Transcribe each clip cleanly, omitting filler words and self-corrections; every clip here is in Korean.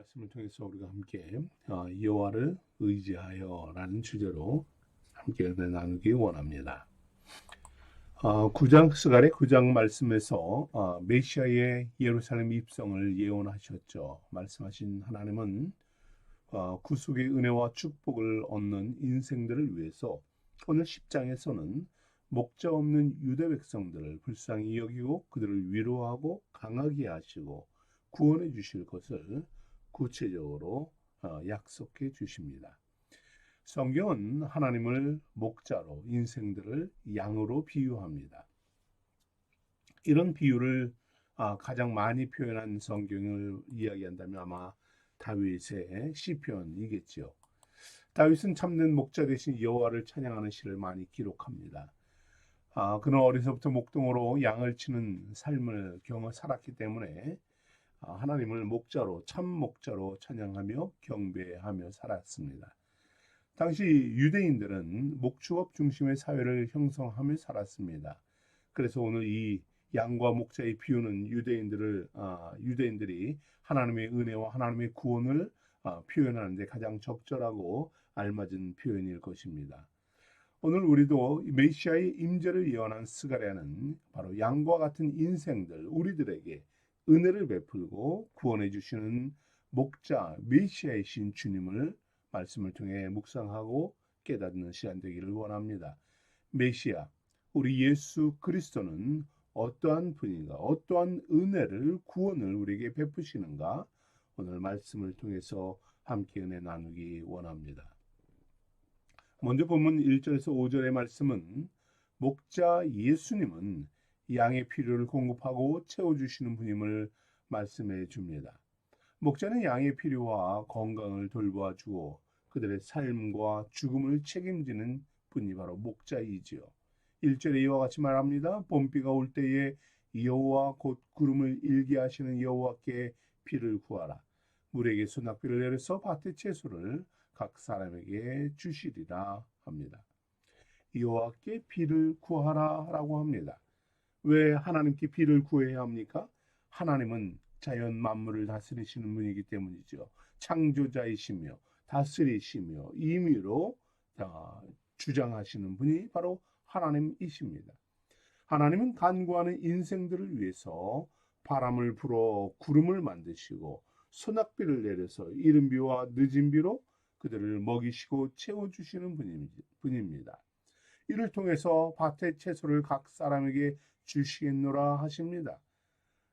말씀을 통해서 우리가 함께 여호와를 의지하여라는 주제로 함께 은혜 나누기 원합니다. 9장 스가랴 9장 말씀에서 메시아의 예루살렘 입성을 예언하셨죠. 말씀하신 하나님은 구속의 은혜와 축복을 얻는 인생들을 위해서 오늘 10장에서는 목자 없는 유대 백성들을 불쌍히 여기고 그들을 위로하고 강하게 하시고 구원해 주실 것을 구체적으로 약속해 주십니다. 성경은 하나님을 목자로 인생들을 양으로 비유합니다. 이런 비유를 가장 많이 표현한 성경을 이야기한다면 아마 다윗의 시편이겠죠. 다윗은 참된 목자 대신 여호와를 찬양하는 시를 많이 기록합니다. 그는 어려서부터 목동으로 양을 치는 삶을 경험 살았기 때문에 하나님을 목자로 참 목자로 찬양하며 경배하며 살았습니다. 당시 유대인들은 목축업 중심의 사회를 형성하며 살았습니다. 그래서 오늘 이 양과 목자의 비유는 유대인들이 하나님의 은혜와 하나님의 구원을 표현하는 데 가장 적절하고 알맞은 표현일 것입니다. 오늘 우리도 메시아의 임재를 예언한 스가랴는 바로 양과 같은 인생들 우리들에게 은혜를 베풀고 구원해 주시는 목자 메시아이신 주님을 말씀을 통해 묵상하고 깨닫는 시간 되기를 원합니다. 메시아, 우리 예수 그리스도는 어떠한 분인가, 어떠한 은혜를 구원을 우리에게 베푸시는가 오늘 말씀을 통해서 함께 은혜 나누기 원합니다. 먼저 본문 1절에서 5절의 말씀은 목자 예수님은 양의 필요를 공급하고 채워주시는 분임을 말씀해 줍니다. 목자는 양의 필요와 건강을 돌보아주고 그들의 삶과 죽음을 책임지는 분이 바로 목자이지요. 1절에 이와 같이 말합니다. 봄비가 올 때에 여호와 곧 구름을 일게 하시는 여호와께 비를 구하라. 물에게 소낙비를 내려서 밭의 채소를 각 사람에게 주시리라 합니다. 여호와께 비를 구하라 라고 합니다. 왜 하나님께 비를 구해야 합니까? 하나님은 자연 만물을 다스리시는 분이기 때문이죠. 창조자이시며 다스리시며 임의로 주장하시는 분이 바로 하나님이십니다. 하나님은 간구하는 인생들을 위해서 바람을 불어 구름을 만드시고 소낙비를 내려서 이른 비와 늦은 비로 그들을 먹이시고 채워주시는 분입니다. 이를 통해서 밭의 채소를 각 사람에게 주시겠노라 하십니다.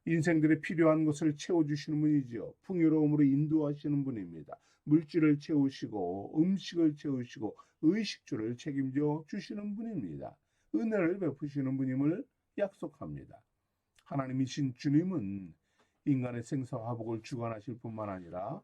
인생들의 필요한 것을 채워주시는 분이지요. 풍요로움으로 인도하시는 분입니다. 물질을 채우시고 음식을 채우시고 의식주를 책임져 주시는 분입니다. 은혜를 베푸시는 분임을 약속합니다. 하나님이신 주님은 인간의 생사화복을 주관하실 뿐만 아니라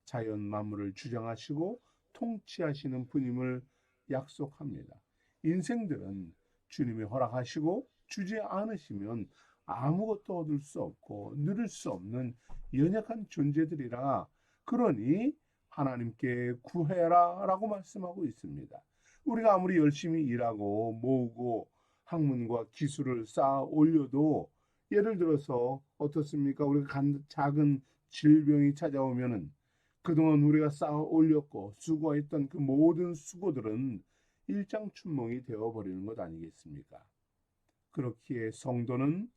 자연 만물을 주장하시고 통치하시는 분임을 약속합니다. 인생들은 주님이 허락하시고 주지 않으시면 아무것도 얻을 수 없고 누릴 수 없는 연약한 존재들이라 그러니 하나님께 구해라 라고 말씀하고 있습니다. 우리가 아무리 열심히 일하고 모으고 학문과 기술을 쌓아 올려도 예를 들어서 어떻습니까? 우리가 작은 질병이 찾아오면은 그동안 우리가 쌓아 올렸고 수고했던 그 모든 수고들은 일장춘몽이 되어버리는 것 아니겠습니까? 그렇기에 성도는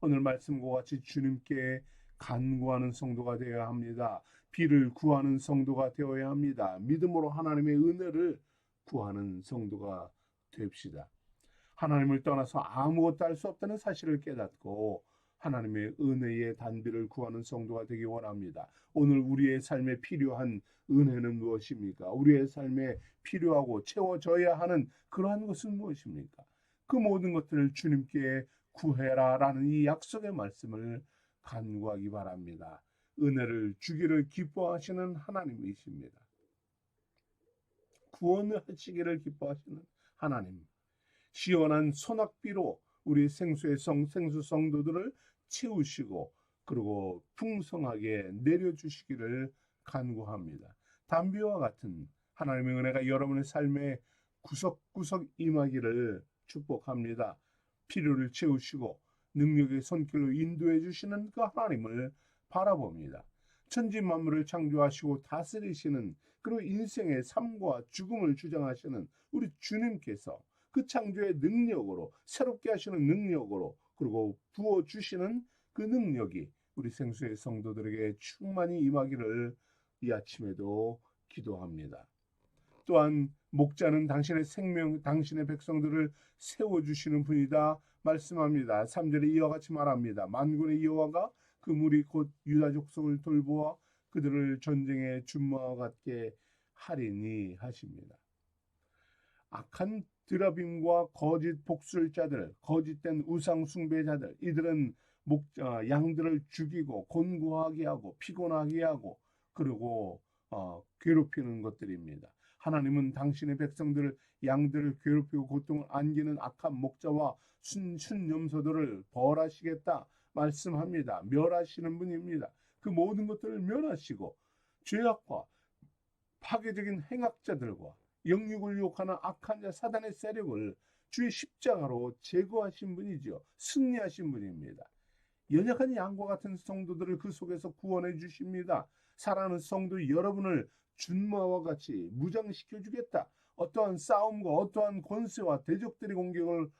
오늘 말씀과 같이 주님께 간구하는 성도가 되어야 합니다. 비를 구하는 성도가 되어야 합니다. 믿음으로 하나님의 은혜를 구하는 성도가 됩시다. 하나님을 떠나서 아무것도 할 수 없다는 사실을 깨닫고 하나님의 은혜의 단비를 구하는 성도가 되기 원합니다. 오늘 우리의 삶에 필요한 은혜는 무엇입니까? 우리의 삶에 필요하고 채워져야 하는 그러한 것은 무엇입니까? 그 모든 것들을 주님께 구해라 라는 이 약속의 말씀을 간구하기 바랍니다. 은혜를 주기를 기뻐하시는 하나님이십니다. 구원을 하시기를 기뻐하시는 하나님. 시원한 소낙비로 우리 생수 성도들을 채우시고 그리고 풍성하게 내려주시기를 간구합니다. 단비와 같은 하나님의 은혜가 여러분의 삶에 구석구석 임하기를 축복합니다. 필요를 채우시고 능력의 손길로 인도해 주시는 그 하나님을 바라봅니다. 천지 만물을 창조하시고 다스리시는, 그리고 인생의 삶과 죽음을 주장하시는 우리 주님께서 그 창조의 능력으로, 새롭게 하시는 능력으로, 그리고 부어주시는 그 능력이 우리 생수의 성도들에게 충만히 임하기를 이 아침에도 기도합니다. 또한 목자는 당신의 생명, 당신의 백성들을 세워주시는 분이다 말씀합니다. 3절에 이와 같이 말합니다. 만군의 여호와가 그 무리 곧 유다 족속을 돌보아 그들을 전쟁의 준마와 같게 하리니 하십니다. 악한 드라빔과 거짓 복술자들, 거짓된 우상 숭배자들, 이들은 양들을 죽이고 곤고하게 하고 피곤하게 하고 그리고 괴롭히는 것들입니다. 하나님은 당신의 백성들을, 양들을 괴롭히고 고통을 안기는 악한 목자와 순염소들을 벌하시겠다 말씀합니다. 멸하시는 분입니다. 그 모든 것들을 멸하시고 죄악과 파괴적인 행악자들과 영육을 유혹하는 악한 자 사단의 세력을 주의 십자가로 제거하신 분이죠. 승리하신 분입니다. 연약한 양과 같은 성도들을 그 속에서 구원해 주십니다. 사랑하는 성도 여러분을 준마와 같이 무장시켜 주겠다. 어떠한 싸움과 어떠한 권세와 대적들의 공격을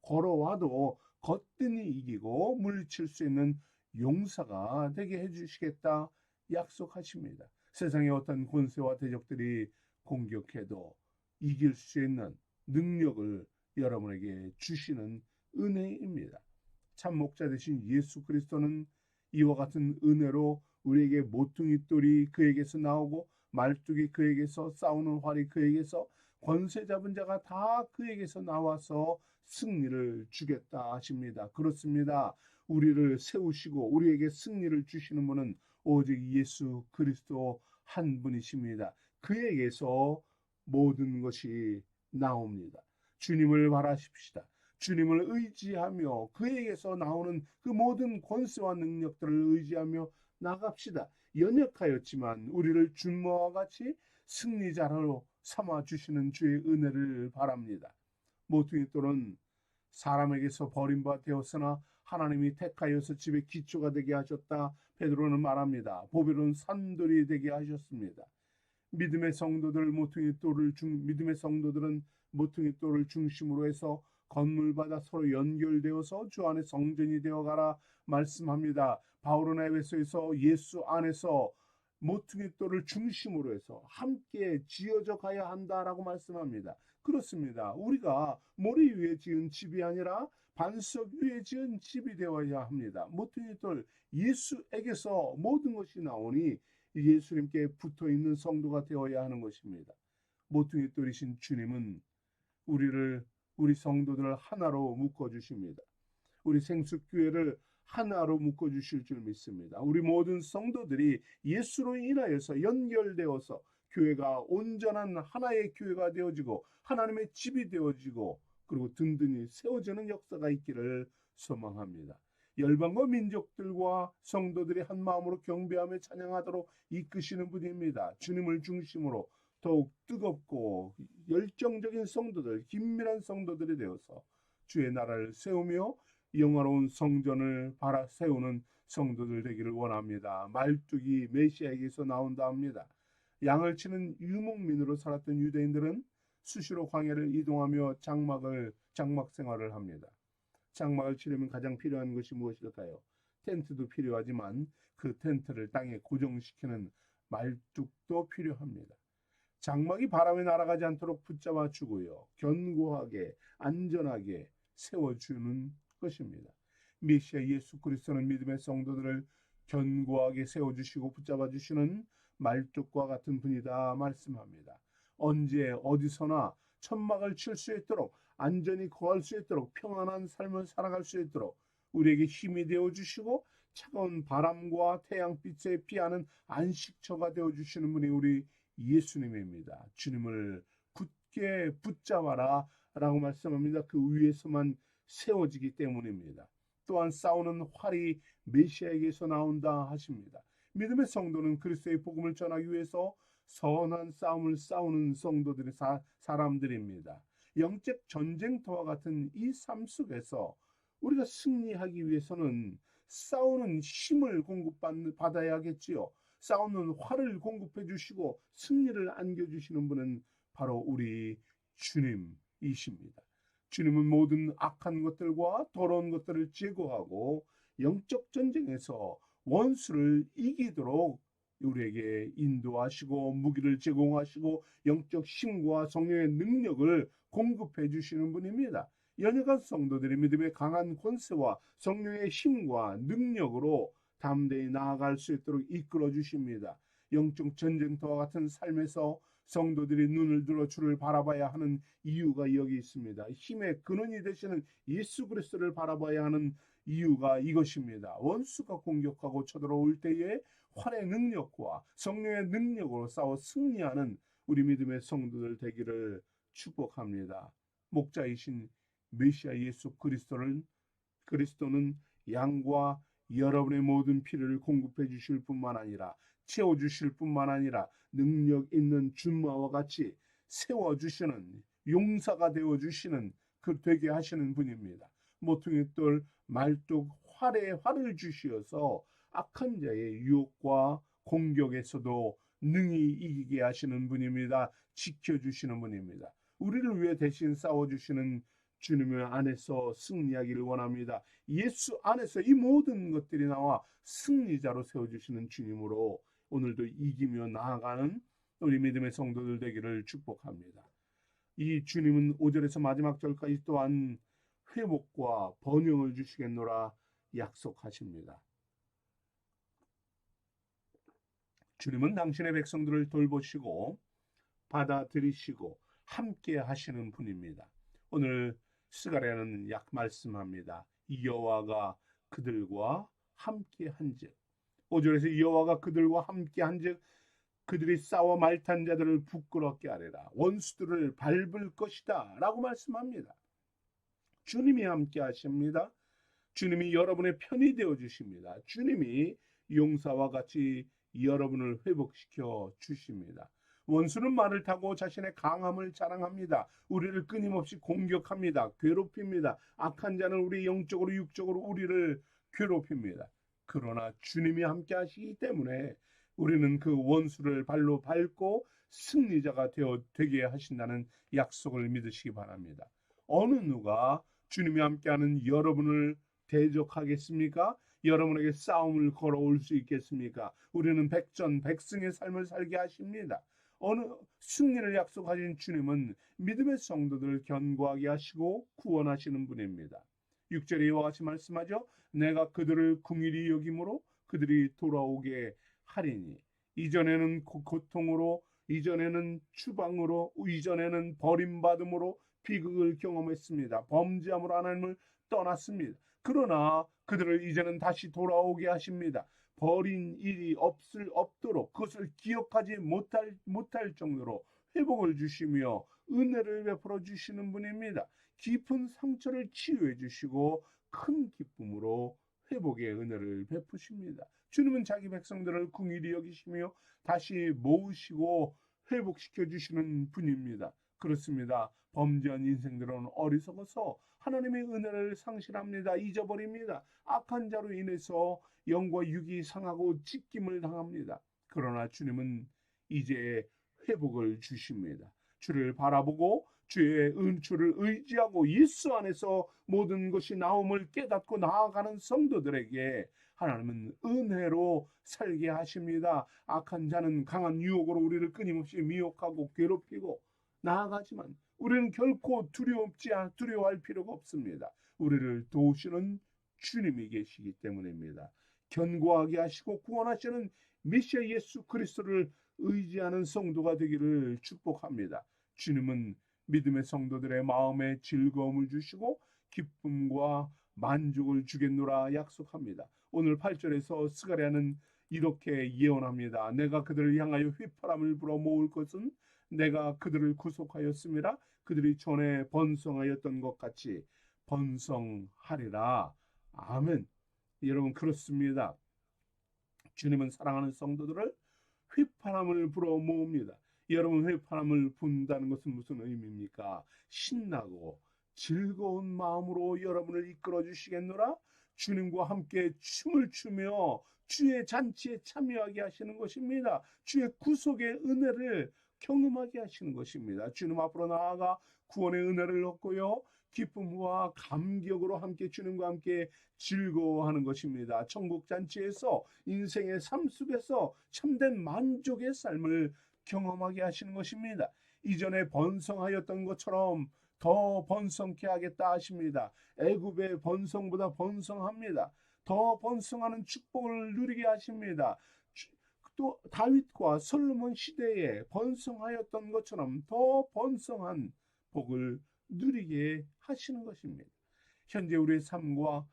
걸어와도 거뜬히 이기고 물리칠 수 있는 용사가 되게 해주시겠다 약속하십니다. 세상의 어떤 권세와 대적들이 공격해도 이길 수 있는 능력을 여러분에게 주시는 은혜입니다. 참 목자 되신 예수 그리스도는 이와 같은 은혜로 우리에게 모퉁이 돌이 그에게서 나오고 말뚝이 그에게서, 싸우는 활이 그에게서, 권세 잡은 자가 다 그에게서 나와서 승리를 주겠다 하십니다. 그렇습니다. 우리를 세우시고 우리에게 승리를 주시는 분은 오직 예수 그리스도 한 분이십니다. 그에게서 모든 것이 나옵니다. 주님을 바라십시다. 주님을 의지하며 그에게서 나오는 그 모든 권세와 능력들을 의지하며 나갑시다. 연약하였지만 우리를 준마와 같이 승리자로 삼아주시는 주의 은혜를 바랍니다. 모퉁이 돌은 사람에게서 버림받아 되었으나 하나님이 택하여서 집의 기초가 되게 하셨다. 베드로는 말합니다. 보배로운 산돌이 되게 하셨습니다. 믿음의 성도들은 모퉁이 돌을 중심으로 해서 건물마다 서로 연결되어서 주 안에 성전이 되어가라 말씀합니다. 바울은 에베소에서 예수 안에서 모퉁이 돌을 중심으로 해서 함께 지어져 가야 한다라고 말씀합니다. 그렇습니다. 우리가 모래 위에 지은 집이 아니라 반석 위에 지은 집이 되어야 합니다. 모퉁이 돌 예수에게서 모든 것이 나오니 예수님께 붙어있는 성도가 되어야 하는 것입니다. 모퉁이 돌이신 주님은 우리 성도들을 하나로 묶어주십니다. 우리 생수교회를 하나로 묶어주실 줄 믿습니다. 우리 모든 성도들이 예수로 인하여서 연결되어서 교회가 온전한 하나의 교회가 되어지고 하나님의 집이 되어지고 그리고 든든히 세워지는 역사가 있기를 소망합니다. 열방과 민족들과 성도들이 한 마음으로 경배하며 찬양하도록 이끄시는 분입니다. 주님을 중심으로 더욱 뜨겁고 열정적인 성도들, 긴밀한 성도들이 되어서 주의 나라를 세우며 영화로운 성전을 세우는 성도들 되기를 원합니다. 말뚝이 메시아에게서 나온다 합니다. 양을 치는 유목민으로 살았던 유대인들은 수시로 광야를 이동하며 장막 생활을 합니다. 장막을 치려면 가장 필요한 것이 무엇일까요? 텐트도 필요하지만 그 텐트를 땅에 고정시키는 말뚝도 필요합니다. 장막이 바람에 날아가지 않도록 붙잡아 주고요. 견고하게 안전하게 세워주는 것입니다. 메시아 예수 그리스도는 믿음의 성도들을 견고하게 세워주시고 붙잡아 주시는 말뚝과 같은 분이다 말씀합니다. 언제 어디서나 천막을 칠 수 있도록 안전히 거할 수 있도록 평안한 삶을 살아갈 수 있도록 우리에게 힘이 되어주시고 차가운 바람과 태양빛에 피하는 안식처가 되어주시는 분이 우리 예수님입니다. 주님을 굳게 붙잡아라 라고 말씀합니다. 그 위에서만 세워지기 때문입니다. 또한 싸우는 활이 메시아에게서 나온다 하십니다. 믿음의 성도는 그리스도의 복음을 전하기 위해서 선한 싸움을 싸우는 성도들의 사람들입니다. 영적 전쟁터와 같은 이 삶 속에서 우리가 승리하기 위해서는 싸우는 힘을 공급받아야겠지요. 싸우는 활을 공급해 주시고 승리를 안겨주시는 분은 바로 우리 주님이십니다. 주님은 모든 악한 것들과 더러운 것들을 제거하고 영적 전쟁에서 원수를 이기도록 우리에게 인도하시고 무기를 제공하시고 영적 힘과 성령의 능력을 공급해 주시는 분입니다. 연약한 성도들이 믿음의 강한 권세와 성령의 힘과 능력으로 담대히 나아갈 수 있도록 이끌어 주십니다. 영적 전쟁터와 같은 삶에서 성도들이 눈을 들어 주를 바라봐야 하는 이유가 여기 있습니다. 힘의 근원이 되시는 예수 그리스도를 바라봐야 하는 이유가 이것입니다. 원수가 공격하고 쳐들어올 때에 활의 능력과 성령의 능력으로 싸워 승리하는 우리 믿음의 성도들 되기를 축복합니다. 목자이신 메시아 예수 그리스도는 양과 여러분의 모든 필요를 공급해 주실 뿐만 아니라 채워 주실 뿐만 아니라 능력 있는 준마와 같이 세워 주시는 용사가 되어 주시는 되게 하시는 분입니다. 모퉁이 돌 말뚝 활을 주시어서 악한 자의 유혹과 공격에서도 능히 이기게 하시는 분입니다. 지켜주시는 분입니다. 우리를 위해 대신 싸워주시는 주님의 안에서 승리하기를 원합니다. 예수 안에서 이 모든 것들이 나와 승리자로 세워주시는 주님으로 오늘도 이기며 나아가는 우리 믿음의 성도들 되기를 축복합니다. 이 주님은 5절에서 마지막 절까지 또한 회복과 번영을 주시겠노라 약속하십니다. 주님은 당신의 백성들을 돌보시고 받아들이시고 함께 하시는 분입니다. 오늘 스가랴는 말씀합니다. 여호와가 그들과 함께 한즉 5절에서 여호와가 그들과 함께 한즉 그들이 싸워 말탄 자들을 부끄럽게 하리라. 원수들을 밟을 것이다 라고 말씀합니다. 주님이 함께 하십니다. 주님이 여러분의 편이 되어 주십니다. 주님이 용사와 같이 여러분을 회복시켜 주십니다. 원수는 말을 타고 자신의 강함을 자랑합니다. 우리를 끊임없이 공격합니다. 괴롭힙니다. 악한 자는 우리 영적으로 육적으로 우리를 괴롭힙니다. 그러나 주님이 함께 하시기 때문에 우리는 그 원수를 발로 밟고 승리자가 되게 하신다는 약속을 믿으시기 바랍니다. 어느 누가 주님이 함께하는 여러분을 대적하겠습니까? 여러분에게 싸움을 걸어올 수 있겠습니까? 우리는 백전백승의 삶을 살게 하십니다. 어느 승리를 약속하신 주님은 믿음의 성도들을 견고하게 하시고 구원하시는 분입니다. 6절에 이와 같이 말씀하죠. 내가 그들을 긍휼히 여김으로 그들이 돌아오게 하리니 이전에는 고통으로 이전에는 추방으로 이전에는 버림받음으로 비극을 경험했습니다. 범죄함으로 하나님을 떠났습니다. 그러나 그들을 이제는 다시 돌아오게 하십니다. 버린 일이 없도록 그것을 기억하지 못할 정도로 회복을 주시며 은혜를 베풀어 주시는 분입니다. 깊은 상처를 치유해 주시고 큰 기쁨으로 회복의 은혜를 베푸십니다. 주님은 자기 백성들을 긍휼히 여기시며 다시 모으시고 회복시켜 주시는 분입니다. 그렇습니다. 범죄한 인생들은 어리석어서 하나님의 은혜를 상실합니다. 잊어버립니다. 악한 자로 인해서 영과 육이 상하고 찢김을 당합니다. 그러나 주님은 이제 회복을 주십니다. 주를 바라보고 주의 주를 의지하고 예수 안에서 모든 것이 나옴을 깨닫고 나아가는 성도들에게 하나님은 은혜로 살게 하십니다. 악한 자는 강한 유혹으로 우리를 끊임없이 미혹하고 괴롭히고 나아가지만 우리는 결코 두려워할 필요가 없습니다. 우리를 도우시는 주님이 계시기 때문입니다. 견고하게 하시고 구원하시는 메시아 예수 그리스도를 의지하는 성도가 되기를 축복합니다. 주님은 믿음의 성도들의 마음에 즐거움을 주시고 기쁨과 만족을 주겠노라 약속합니다. 오늘 8절에서 스가랴는 이렇게 예언합니다. 내가 그들을 향하여 휘파람을 불어 모을 것은 내가 그들을 구속하였음이라. 그들이 전에 번성하였던 것 같이 번성하리라. 아멘. 여러분 그렇습니다. 주님은 사랑하는 성도들을 휘파람을 불어 모읍니다. 여러분 휘파람을 분다는 것은 무슨 의미입니까? 신나고 즐거운 마음으로 여러분을 이끌어 주시겠노라. 주님과 함께 춤을 추며 주의 잔치에 참여하게 하시는 것입니다. 주의 구속의 은혜를 경험하게 하시는 것입니다. 주님 앞으로 나아가 구원의 은혜를 얻고요, 기쁨과 감격으로 함께 주님과 함께 즐거워하는 것입니다. 천국 잔치에서 인생의 삶 속에서 참된 만족의 삶을 경험하게 하시는 것입니다. 이전에 번성하였던 것처럼 더 번성케 하겠다 하십니다. 애굽의 번성보다 번성합니다. 더 번성하는 축복을 누리게 하십니다. 또 다윗과 솔로몬 시대에 번성하였던 것처럼 더 번성한 복을 누리게 하시는 것입니다. 현재 우리의 삶과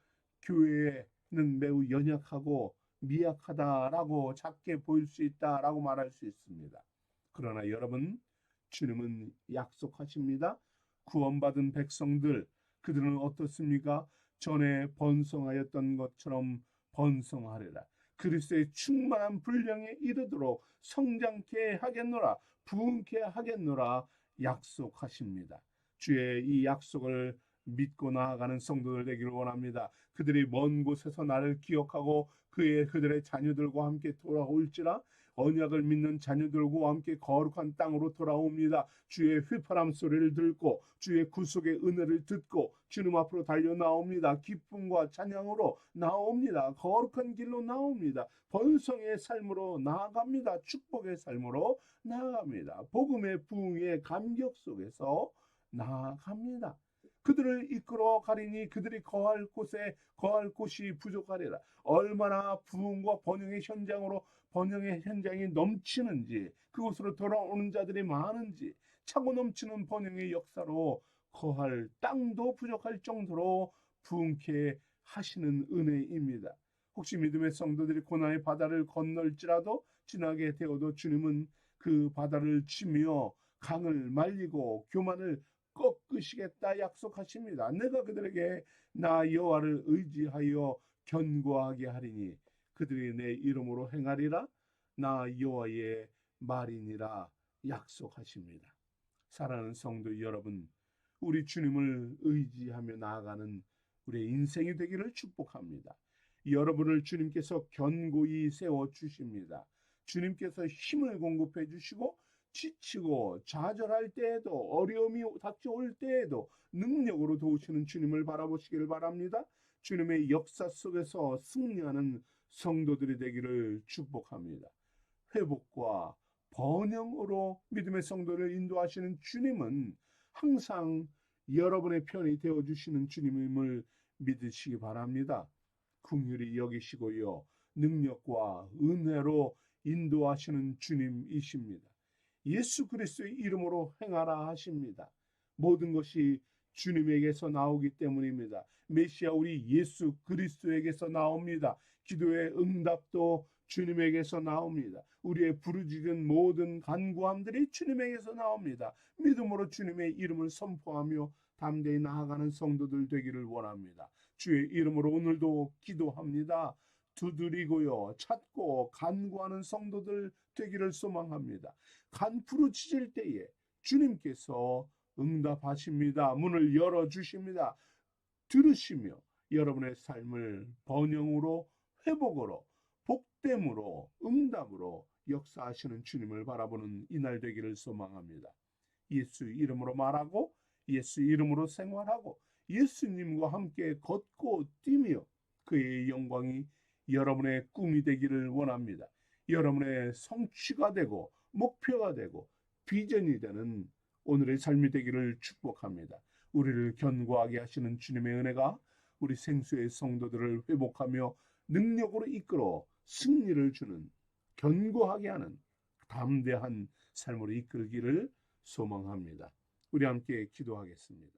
교회는 매우 연약하고 미약하다라고 작게 보일 수 있다라고 말할 수 있습니다. 그러나 여러분, 주님은 약속하십니다. 구원받은 백성들, 그들은 어떻습니까? 전에 번성하였던 것처럼 번성하리라. 그리스도의 충만한 분량에 이르도록 성장케 하겠노라, 부흥케 하겠노라 약속하십니다. 주의 이 약속을 믿고 나아가는 성도들 되기를 원합니다. 그들이 먼 곳에서 나를 기억하고 그들의 자녀들과 함께 돌아올지라, 언약을 믿는 자녀들과 함께 거룩한 땅으로 돌아옵니다. 주의 휘파람 소리를 듣고 주의 구속의 은혜를 듣고 주님 앞으로 달려 나옵니다. 기쁨과 찬양으로 나옵니다. 거룩한 길로 나옵니다. 번성의 삶으로 나아갑니다. 축복의 삶으로 나아갑니다. 복음의 부흥의 감격 속에서 나아갑니다. 그들을 이끌어 가리니 그들이 거할 곳이 부족하리라. 얼마나 부흥과 번영의 현장이 넘치는지, 그곳으로 돌아오는 자들이 많은지, 차고 넘치는 번영의 역사로 거할 땅도 부족할 정도로 부흥케 하시는 은혜입니다. 혹시 믿음의 성도들이 고난의 바다를 건널지라도, 지나게 되어도 주님은 그 바다를 치며 강을 말리고 교만을 꺾으시겠다 약속하십니다. 내가 그들에게 나 여호와를 의지하여 견고하게 하리니 그들이 내 이름으로 행하리라. 나 여호와의 말이니라 약속하십니다. 사랑하는 성도 여러분, 우리 주님을 의지하며 나아가는 우리의 인생이 되기를 축복합니다. 여러분을 주님께서 견고히 세워주십니다. 주님께서 힘을 공급해 주시고, 지치고 좌절할 때에도, 어려움이 닥쳐올 때에도 능력으로 도우시는 주님을 바라보시길 바랍니다. 주님의 역사 속에서 승리하는 성도들이 되기를 축복합니다. 회복과 번영으로 믿음의 성도를 인도하시는 주님은 항상 여러분의 편이 되어주시는 주님임을 믿으시기 바랍니다. 긍휼히 여기시고요, 능력과 은혜로 인도하시는 주님이십니다. 예수 그리스도의 이름으로 행하라 하십니다. 모든 것이 주님에게서 나오기 때문입니다. 메시아 우리 예수 그리스도에게서 나옵니다. 기도의 응답도 주님에게서 나옵니다. 우리의 부르짖은 모든 간구함들이 주님에게서 나옵니다. 믿음으로 주님의 이름을 선포하며 담대히 나아가는 성도들 되기를 원합니다. 주의 이름으로 오늘도 기도합니다. 두드리고요, 찾고 간구하는 성도들 되기를 소망합니다. 간 부르짖을 때에 주님께서 응답하십니다. 문을 열어주십니다. 들으시며 여러분의 삶을 번영으로, 회복으로, 복됨으로, 응답으로 역사하시는 주님을 바라보는 이날 되기를 소망합니다. 예수 이름으로 말하고 예수 이름으로 생활하고 예수님과 함께 걷고 뛰며 그의 영광이 여러분의 꿈이 되기를 원합니다. 여러분의 성취가 되고 목표가 되고 비전이 되는 오늘의 삶이 되기를 축복합니다. 우리를 견고하게 하시는 주님의 은혜가 우리 생수의 성도들을 회복하며 능력으로 이끌어 승리를 주는, 견고하게 하는 담대한 삶으로 이끌기를 소망합니다. 우리 함께 기도하겠습니다.